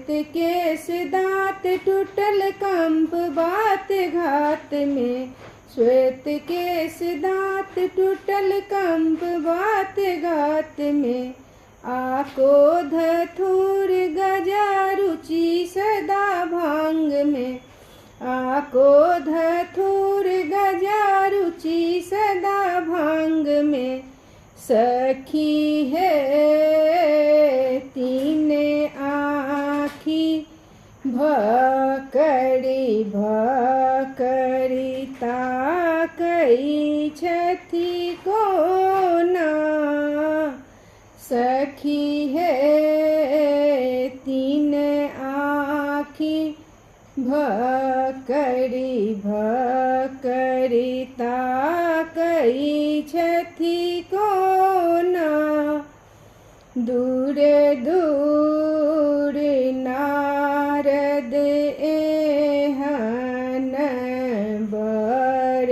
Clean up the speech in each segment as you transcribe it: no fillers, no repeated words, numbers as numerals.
Case दांत टूटल कंप बात घात में। श्वेत केस दांत टूटल कंप बात घात में। आको धतूर गजा रुचि सदा भांग में। आको धतूर गजा रुचि सदा भांग में। सखी है तीने आँखी भकड़ी भकड़ी ताकई छथी कोना। सखी है तीन आँखी भकड़ी भकड़ी ताकई छथी कोना। दूर दूर नारद एहन बर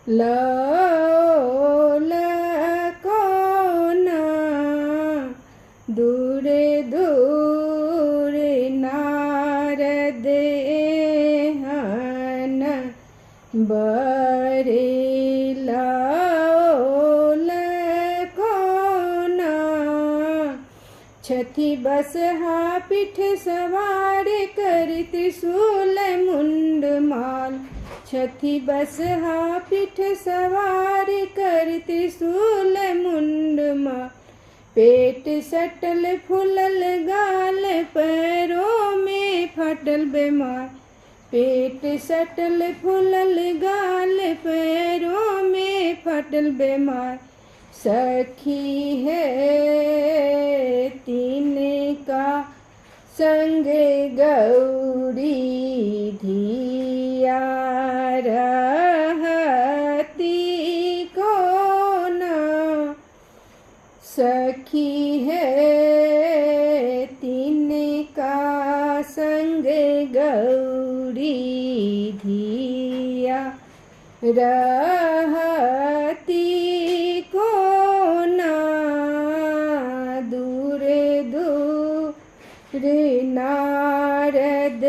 लौल कोना। दूर दूर नारद एहन बर लौल कोना। छथी बसहा पीठ सवार कर त्रिशूल मुंड माल। छथी बसहा पीठ सवार कर त्रिशूल मुंड माल। पेट सटल फूलल गाल पैरों में फटल बीमार। पेट सटल फूलल गाल पैरों में फटल बीमार। सखी है तीन का संग गौरी धिया रहती कोना। सखी है तीन का संग गौरी धिया रहती कोना। दूर दूर नारद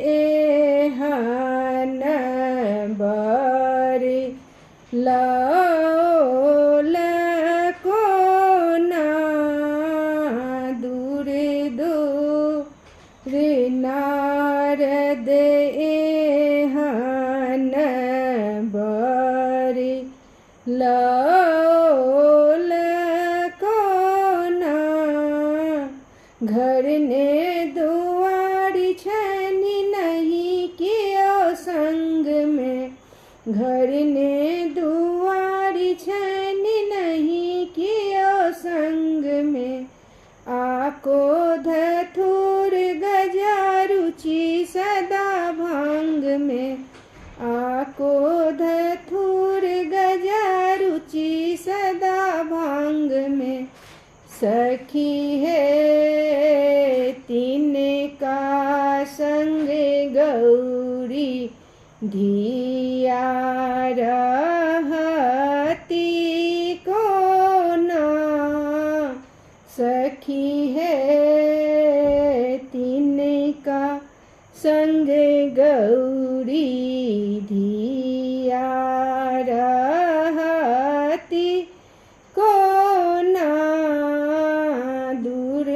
एहन बर लौल कोना। दूर दूर नारद एहन बर लौल कोना। घर ने दुआरी छनी नहीं कियो संग में। घर ने दुआरी छनी नहीं कियो संग में। आको धतूर गजा रुचि सदा भांग में। आको धतूर गजा रुचि सदा भांग में। सखी है तीन का संग गौरी धिया रहती कोना। सखी है तीन का संग गौरी धिया रहती कोना। दूर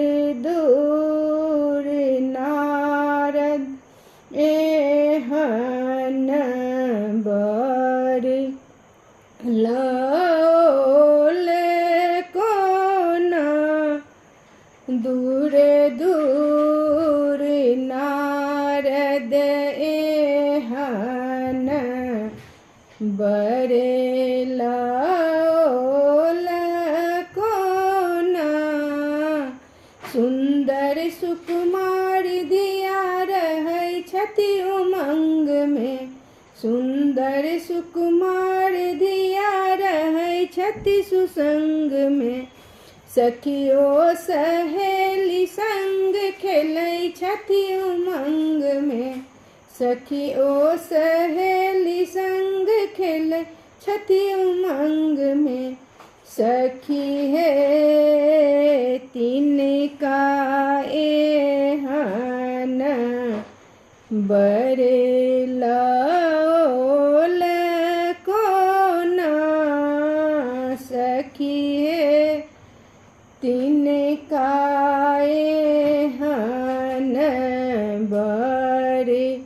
दूर नारद एहन बर लौल कोना। दूर दूर नारद एहन बर लौल कोना। सुंदर सुकुमार दिया रहै छथि उमंग में। सुंदर सुकुमार दिया रहै छथि सुसंग में। सखियो सहेली संग खेलै छथि उमंग में। सखियो सहेली संग खेलै छथि उमंग में। सखी है तीन का एहन बरेलौल कोना सखी है तिनकाए हन बरेलौल